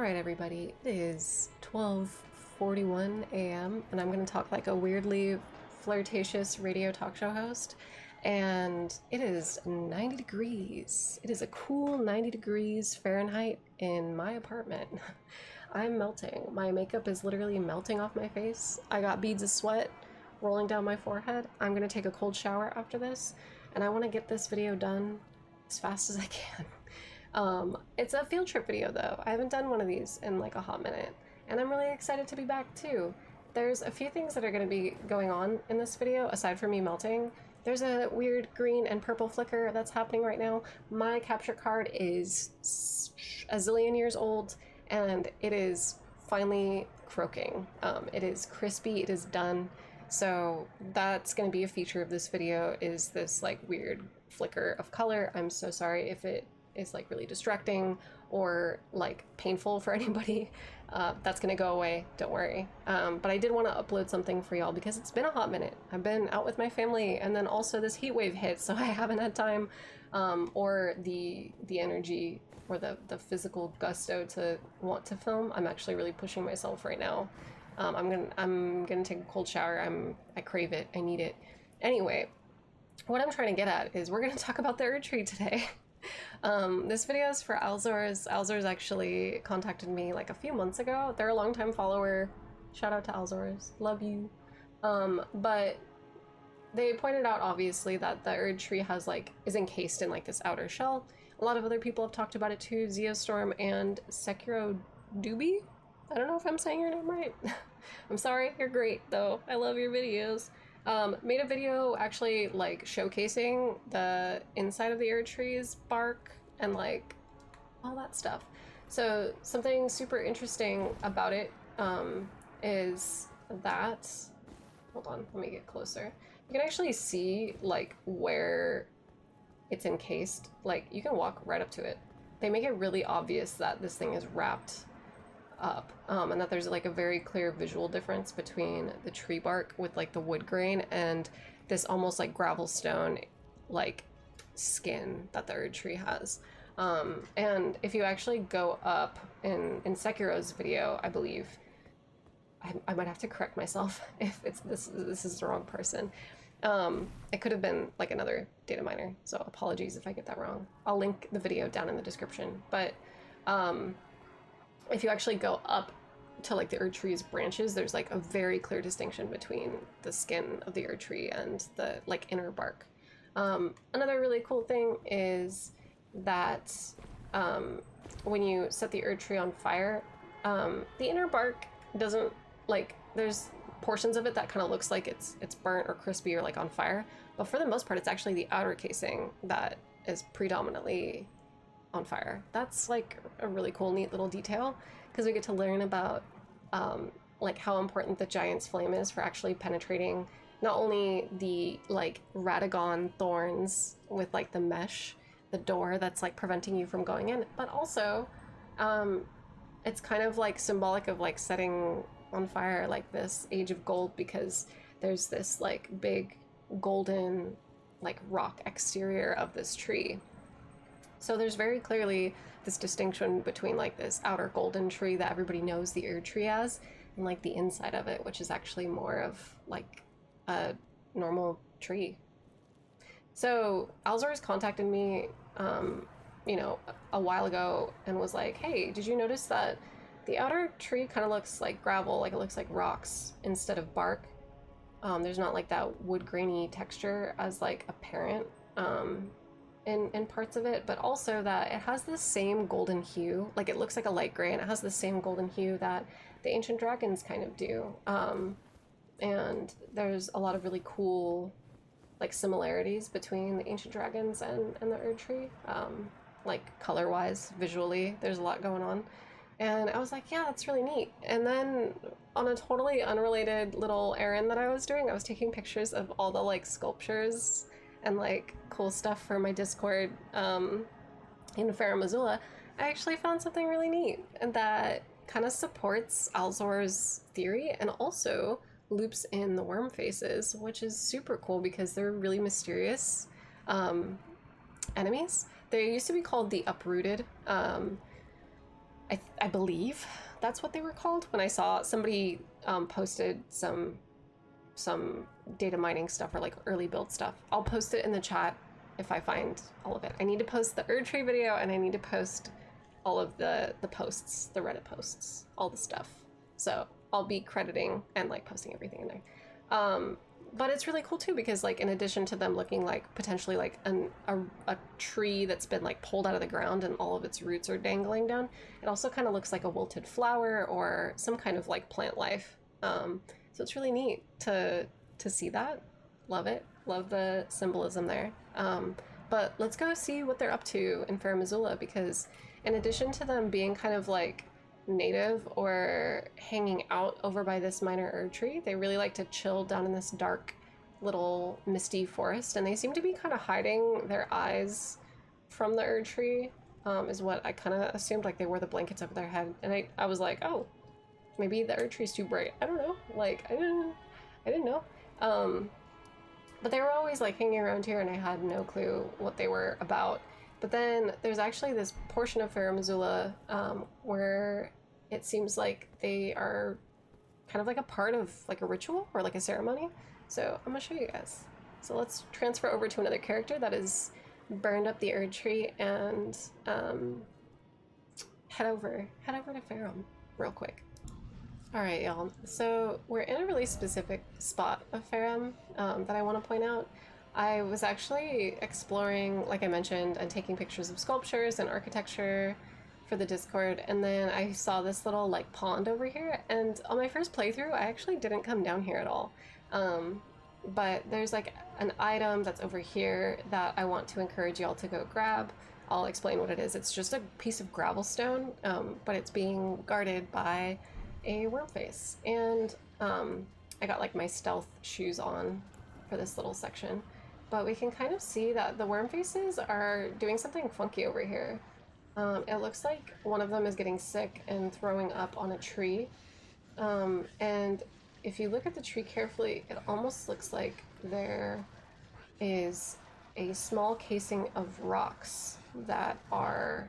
Alright everybody, it is 12:41 a.m. and I'm going to talk like a weirdly flirtatious radio talk show host, and it is 90 degrees. It is a cool 90 degrees Fahrenheit in my apartment. I'm melting. My makeup is literally melting off my face. I got beads of sweat rolling down my forehead. I'm going to take a cold shower after this, and I want to get this video done as fast as I can. It's a field trip video though. I haven't done one of these in like a hot minute, and I'm really excited to be back too. There's a few things that are going to be going on in this video aside from me melting. There's a weird green and purple flicker that's happening right now. My capture card is a zillion years old and it is finally croaking. It is crispy, it is done. So that's going to be a feature of this video, is this like weird flicker of color. I'm so sorry if it is like really distracting or like painful for anybody. That's gonna go away, don't worry. But I did want to upload something for y'all because it's been a hot minute. I've been out with my family, and then also this heat wave hit, so I haven't had time or the energy or the physical gusto to want to film. I'm actually really pushing myself right now. I'm gonna take a cold shower. I crave it, I need it. Anyway, what I'm trying to get at is we're gonna talk about the Erdtree today. This video is for Alzors. Alzors actually contacted me like a few months ago. They're a longtime follower. Shout out to Alzors. Love you. But they pointed out obviously that the Erdtree is encased in like this outer shell. A lot of other people have talked about it too. Zeostorm and Sekiro Doobie. I don't know if I'm saying your name right. I'm sorry, you're great though. I love your videos. Made a video actually like showcasing the inside of the Erdtree's bark and like all that stuff. So something super interesting about it is that, hold on, let me get closer. You can actually see like where it's encased. Like you can walk right up to it. They make it really obvious that this thing is wrapped up, and that there's like a very clear visual difference between the tree bark with like the wood grain and this almost like gravel stone like skin that the Erdtree has. And if you actually go up in Sekiro's video, I believe, I might have to correct myself if it's this is the wrong person. It could have been like another data miner, so apologies if I get that wrong. I'll link the video down in the description. But if you actually go up to like the Erdtree's branches, there's like a very clear distinction between the skin of the Erdtree and the like inner bark. Another really cool thing is that when you set the Erdtree on fire, the inner bark doesn't, like, there's portions of it that kind of looks like it's burnt or crispy or like on fire, but for the most part it's actually the outer casing that is predominantly on fire. That's like a really cool, neat little detail, because we get to learn about like how important the giant's flame is for actually penetrating not only the like Radagon thorns with like the mesh, the door that's like preventing you from going in, but also it's kind of like symbolic of like setting on fire like this age of gold, because there's this like big golden like rock exterior of this tree. So there's very clearly this distinction between like this outer golden tree that everybody knows the Erdtree as, and like the inside of it, which is actually more of like a normal tree. So Alzors contacted me, you know, a while ago and was like, hey, did you notice that the outer tree kind of looks like gravel, like it looks like rocks instead of bark? There's not like that wood grainy texture as like apparent in parts of it, but also that it has the same golden hue, like it looks like a light gray and it has the same golden hue that the ancient dragons kind of do. And there's a lot of really cool like similarities between the ancient dragons and the Erdtree, like color wise, visually, there's a lot going on. And I was like, yeah, that's really neat. And then on a totally unrelated little errand that I was doing, I was taking pictures of all the like sculptures and like cool stuff for my Discord in Farum, Azula. I actually found something really neat, and that kind of supports Alzor's theory and also loops in the Wormfaces, which is super cool because they're really mysterious enemies. They used to be called the Uprooted, I believe that's what they were called. When I saw somebody posted some data mining stuff or like early build stuff. I'll post it in the chat if I find all of it. I need to post the Erdtree video, and I need to post all of the posts, the Reddit posts, all the stuff. So I'll be crediting and like posting everything in there. But it's really cool too, because like in addition to them looking like potentially like a tree that's been like pulled out of the ground and all of its roots are dangling down, it also kind of looks like a wilted flower or some kind of like plant life. So it's really neat to see that. Love it. Love the symbolism there. But let's go see what they're up to in Farum Azula, because in addition to them being kind of like native or hanging out over by this minor Erdtree, they really like to chill down in this dark little misty forest, and they seem to be kind of hiding their eyes from the Erdtree, is what I kind of assumed. Like they wore the blankets over their head, and I was like, oh, maybe the Erdtree's too bright. I don't know. Like I didn't know. But they were always like hanging around here, and I had no clue what they were about. But then there's actually this portion of Farum Azula where it seems like they are kind of like a part of like a ritual or like a ceremony. So I'm gonna show you guys. So let's transfer over to another character that is burned up the Erdtree and head over to Farum real quick. All right, y'all. So we're in a really specific spot of Farum that I want to point out. I was actually exploring, like I mentioned, and taking pictures of sculptures and architecture for the Discord, and then I saw this little like pond over here, and on my first playthrough I actually didn't come down here at all. But there's like an item that's over here that I want to encourage y'all to go grab. I'll explain what it is. It's just a piece of gravel stone, but it's being guarded by a Wormface, and I got like my stealth shoes on for this little section. But we can kind of see that the Wormfaces are doing something funky over here. It looks like one of them is getting sick and throwing up on a tree. And if you look at the tree carefully, it almost looks like there is a small casing of rocks that are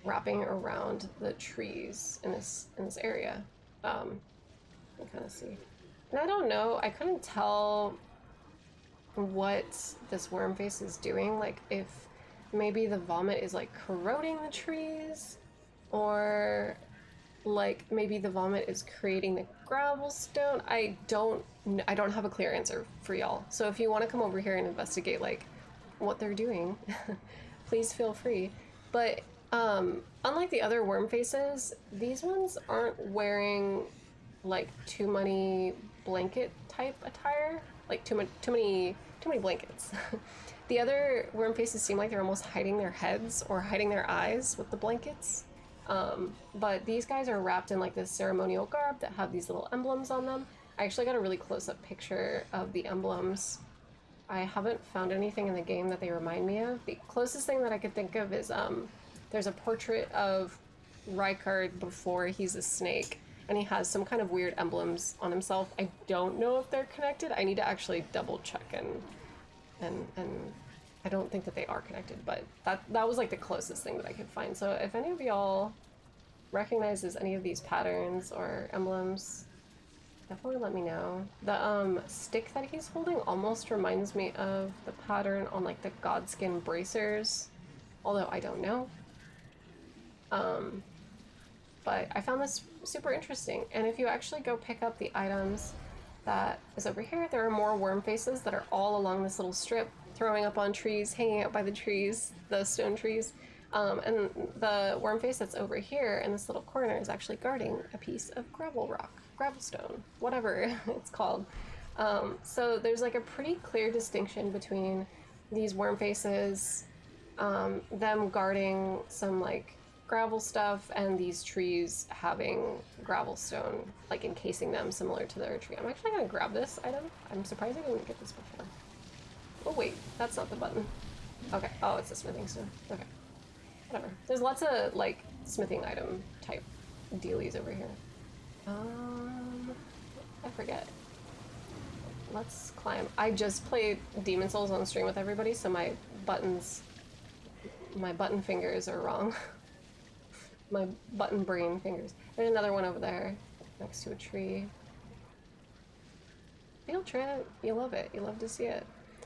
wrapping around the trees in this area. You can kind of see. And I don't know, I couldn't tell what this Wormface is doing, like if maybe the vomit is like corroding the trees, or like maybe the vomit is creating the gravel stone. I don't have a clear answer for y'all. So if you want to come over here and investigate like what they're doing, please feel free. But unlike the other Wormfaces, these ones aren't wearing like too many blanket type attire, like too many blankets. The other Wormfaces seem like they're almost hiding their heads or hiding their eyes with the blankets. But these guys are wrapped in like this ceremonial garb that have these little emblems on them. I actually got a really close-up picture of the emblems. I haven't found anything in the game that they remind me of. The closest thing that I could think of is there's a portrait of Rykard before he's a snake, and he has some kind of weird emblems on himself. I don't know if they're connected. I need to actually double check, and I don't think that they are connected, but that was like the closest thing that I could find. So if any of y'all recognizes any of these patterns or emblems, definitely let me know. The stick that he's holding almost reminds me of the pattern on like the Godskin bracers, although I don't know. But I found this super interesting, and if you actually go pick up the items that is over here, there are more Wormfaces that are all along this little strip, throwing up on trees, hanging out by the trees, the stone trees. And the Wormface that's over here in this little corner is actually guarding a piece of gravel rock, gravel stone, whatever it's called. So there's like a pretty clear distinction between these Wormfaces, them guarding some like gravel stuff, and these trees having gravel stone like encasing them, similar to the Erdtree. I'm actually gonna grab this item. I'm surprised I didn't get this before. Oh wait, that's not the button. Okay, oh, it's a smithing stone. Okay, whatever. There's lots of like smithing item type dealies over here. I forget. Let's climb. I just played Demon Souls on stream with everybody, so my button fingers are wrong. my button brain fingers. There's another one over there next to a tree. Field trip, you love it. You love to see it.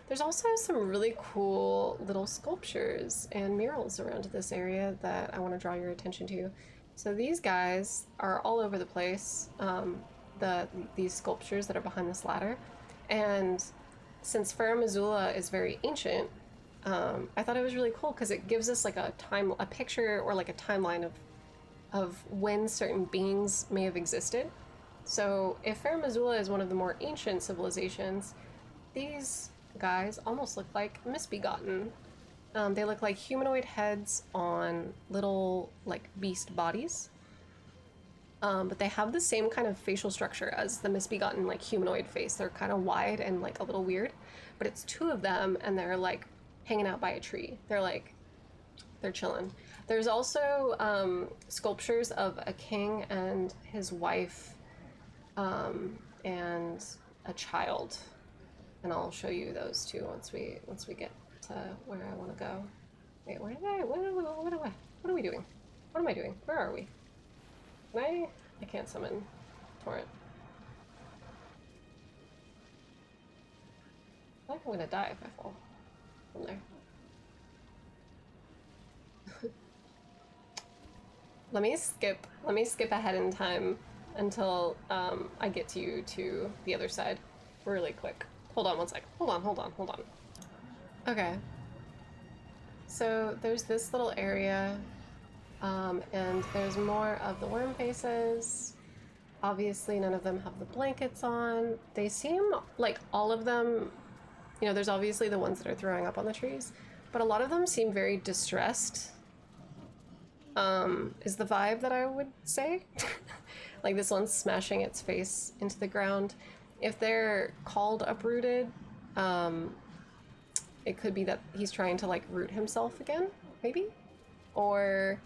There's also some really cool little sculptures and murals around this area that I want to draw your attention to. So these guys are all over the place, these sculptures that are behind this ladder. And since Farum Azula is very ancient, I thought it was really cool because it gives us like a picture or like a timeline of when certain beings may have existed. So if Farum Azula is one of the more ancient civilizations, these guys almost look like misbegotten. They look like humanoid heads on little like beast bodies. But they have the same kind of facial structure as the misbegotten like humanoid face. They're kind of wide and like a little weird, but it's two of them and they're like hanging out by a tree. They're chilling. There's also sculptures of a king and his wife and a child. And I'll show you those too once we get to where I want to go. Wait, what are we doing? What am I doing? Where are we? Can I can't summon Torrent. I feel like I'm gonna die if I fall from there. Let me skip ahead in time until I get to you to the other side really quick. Hold on one sec. Hold on. Okay. So there's this little area, and there's more of the Wormfaces. Obviously, none of them have the blankets on. They seem like all of them, you know, there's obviously the ones that are throwing up on the trees, but a lot of them seem very distressed, is the vibe that I would say. Like this one's smashing its face into the ground. If they're called uprooted, it could be that he's trying to like root himself again, maybe? Or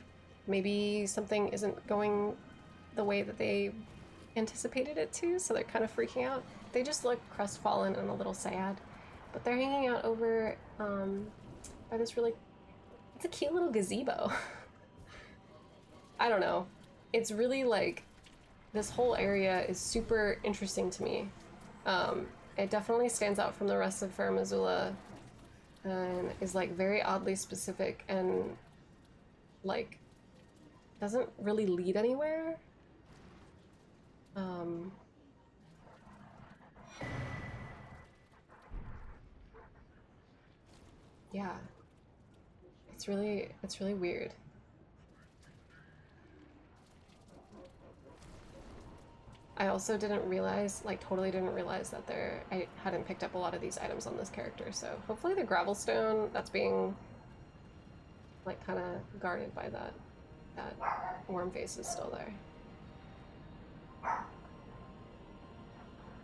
maybe something isn't going the way that they anticipated it to, so they're kind of freaking out. They just look crestfallen and a little sad. But they're hanging out over by this really, it's a cute little gazebo. I don't know. It's really like, this whole area is super interesting to me. It definitely stands out from the rest of Farum Azula and is like very oddly specific and like doesn't really lead anywhere. Yeah, it's really weird. I also didn't realize, like totally didn't realize that I hadn't picked up a lot of these items on this character, so hopefully the gravelstone that's being like kind of guarded by that Wormface is still there.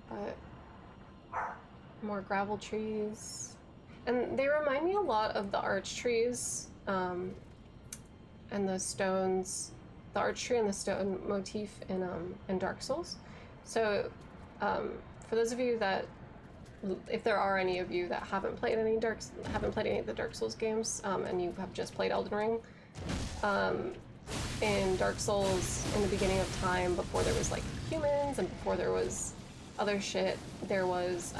But more gravel trees. And they remind me a lot of the arch trees, and the stones, the arch tree and the stone motif in Dark Souls. So, for those of you that, if there are any of you that haven't played any of the Dark Souls games, and you have just played Elden Ring, in Dark Souls, in the beginning of time, before there was like humans and before there was other shit, there was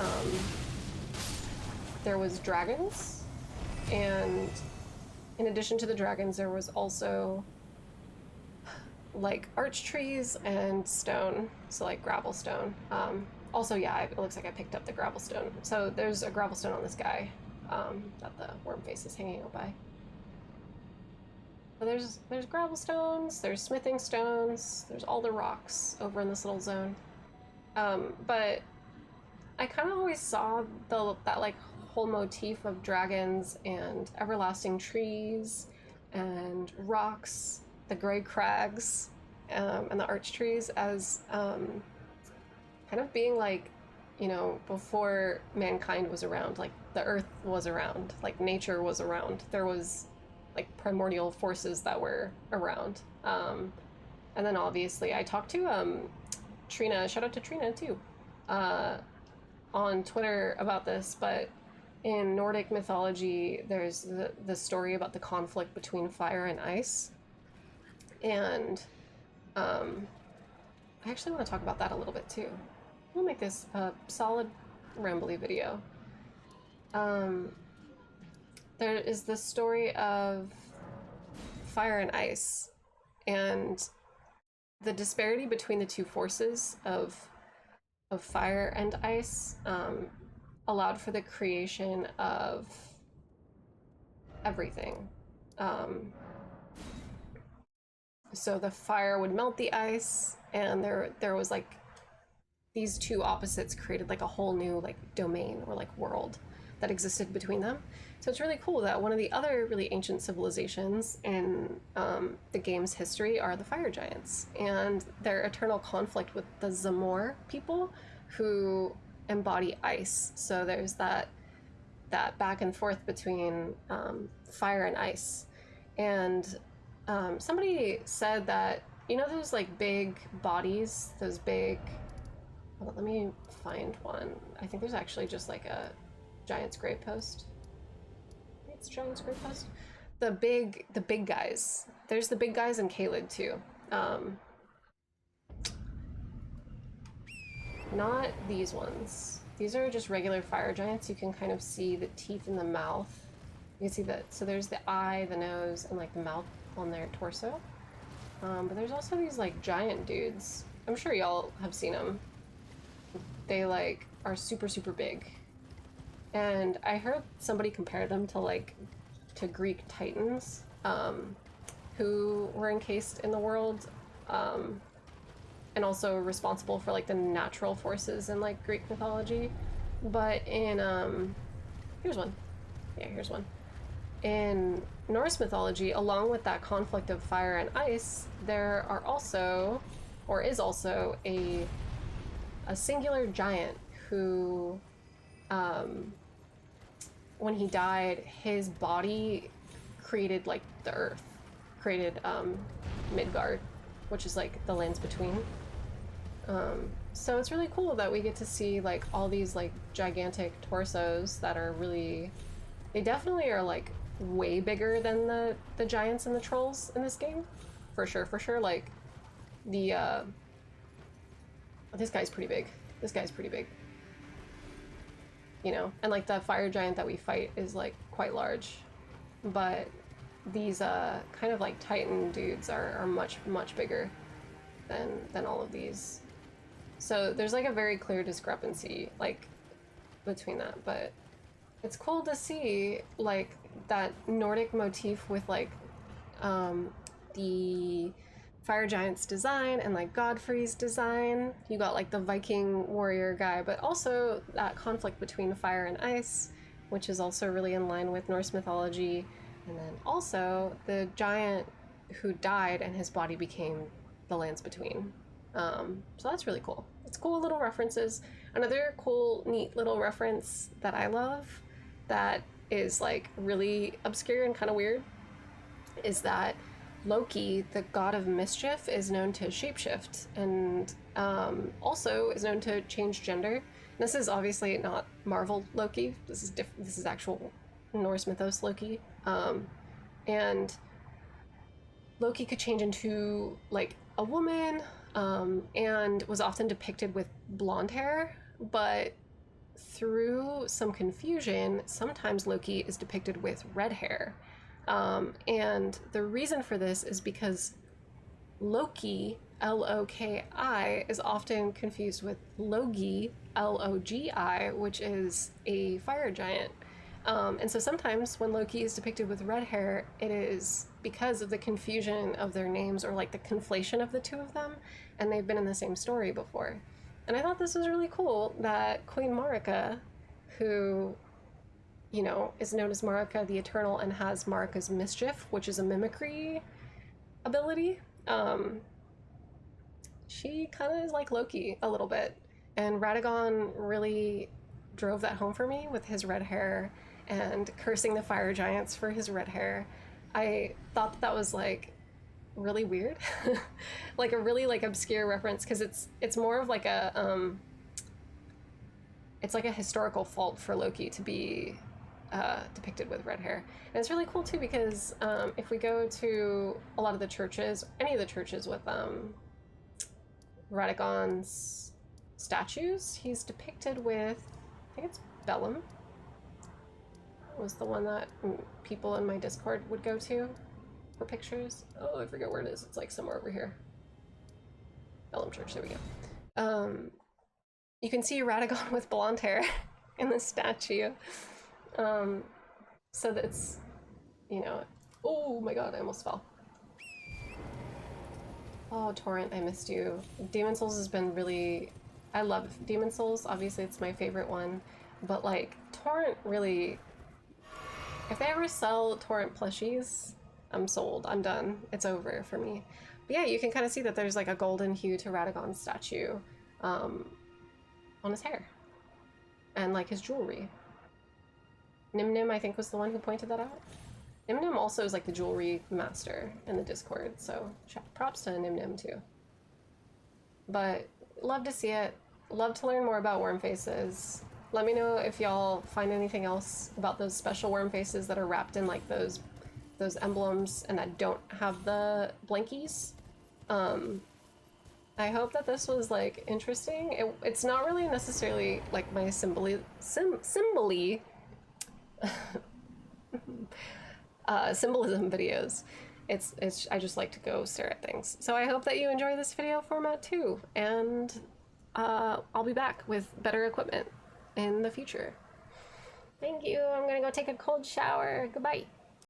dragons, and in addition to the dragons, there was also like arch trees and stone, so like gravel stone. Also, yeah, it looks like I picked up the gravel stone. So there's a gravel stone on this guy that the Wormface is hanging out by. So there's gravel stones, there's smithing stones, there's all the rocks over in this little zone. But I kind of always saw that like whole motif of dragons and everlasting trees and rocks, the gray crags, and the arch trees as kind of being like, you know, before mankind was around, like the earth was around, like nature was around. There was like primordial forces that were around. And then obviously I talked to Trina, shout out to Trina too, on Twitter about this, but in Nordic mythology, there's the story about the conflict between fire and ice. And I actually want to talk about that a little bit too. We'll make this a solid rambly video. There is this story of fire and ice, and the disparity between the two forces of fire and ice allowed for the creation of everything. So the fire would melt the ice, and there was like these two opposites created like a whole new like domain or like world that existed between them. So it's really cool that one of the other really ancient civilizations in the game's history are the fire giants, and their eternal conflict with the Zamor people who embody ice. So there's that back and forth between fire and ice. And somebody said that, you know, those like big bodies, those big, hold on, let me find one. I think there's actually just like a Giant's Grave Post. It's Giant's Grave Post. The big guys. There's the big guys in Caelid too. Not these ones. These are just regular fire giants. You can kind of see the teeth in the mouth. You can see that. So there's the eye, the nose, and like the mouth on their torso. But there's also these like giant dudes. I'm sure y'all have seen them. They like are super, super big. And I heard somebody compare them to Greek titans, who were encased in the world, and also responsible for like the natural forces in like Greek mythology. But in here's one. Yeah, here's one. In Norse mythology, along with that conflict of fire and ice, there are also, or is also, a singular giant who, when he died, his body created like the earth, created Midgard, which is like the lands between. So it's really cool that we get to see like all these like gigantic torsos that are really, they definitely are like way bigger than the giants and the trolls in this game, for sure. Like the this guy's pretty big. This guy's pretty big. You know, and like the fire giant that we fight is like quite large, but these kind of like titan dudes are much bigger than all of these. So there's like a very clear discrepancy like between that, but it's cool to see like that Nordic motif with like the fire giant's design and like Godfrey's design. You got like the Viking warrior guy, but also that conflict between fire and ice, which is also really in line with Norse mythology. And then also the giant who died and his body became the lands between. So that's really cool. It's cool little references. Another cool, neat little reference that I love that is like really obscure and kind of weird is that Loki, the god of mischief, is known to shapeshift and also is known to change gender. This is obviously not Marvel Loki. This is actual Norse mythos Loki. And Loki could change into like a woman, and was often depicted with blonde hair, but through some confusion, sometimes Loki is depicted with red hair. And the reason for this is because Loki, L-O-K-I, is often confused with Logi, L-O-G-I, which is a fire giant. And so sometimes when Loki is depicted with red hair, it is because of the confusion of their names or like the conflation of the two of them, and they've been in the same story before. And I thought this was really cool that Queen Marika, who, you know, is known as Marika the Eternal and has Marika's mischief, which is a mimicry ability, she kind of is like Loki a little bit. And Radagon really drove that home for me with his red hair and cursing the fire giants for his red hair. I thought that was like really weird, like a really like obscure reference, because it's more of like a it's like a historical fault for Loki to be depicted with red hair. And it's really cool too because if we go to a lot of the churches, any of the churches with Radagon's statues, he's depicted with, I think it's Bellum, was the one that people in my Discord would go to for pictures. Oh, I forget where it is. It's like somewhere over here. Bellum Church, there we go. You can see Radagon with blonde hair in the statue. So that's, you know, oh my god, I almost fell. Oh, Torrent, I missed you. Demon Souls has been really, I love Demon Souls, obviously it's my favorite one, but like, Torrent really, if they ever sell Torrent plushies, I'm sold, I'm done, it's over for me. But yeah, you can kind of see that there's like a golden hue to Radagon's statue on his hair and like his jewelry. Nim I think was the one who pointed that out. Nim also is like the jewelry master in the Discord, so props to Nim too. But love to see it, love to learn more about Wormfaces. Let me know if y'all find anything else about those special Wormfaces that are wrapped in like those emblems and that don't have the blankies. I hope that this was like interesting. It's not really necessarily like my symboly symbolism videos. It's I just like to go stare at things. So I hope that you enjoy this video format too, and I'll be back with better equipment in the future. Thank you. I'm gonna go take a cold shower. Goodbye.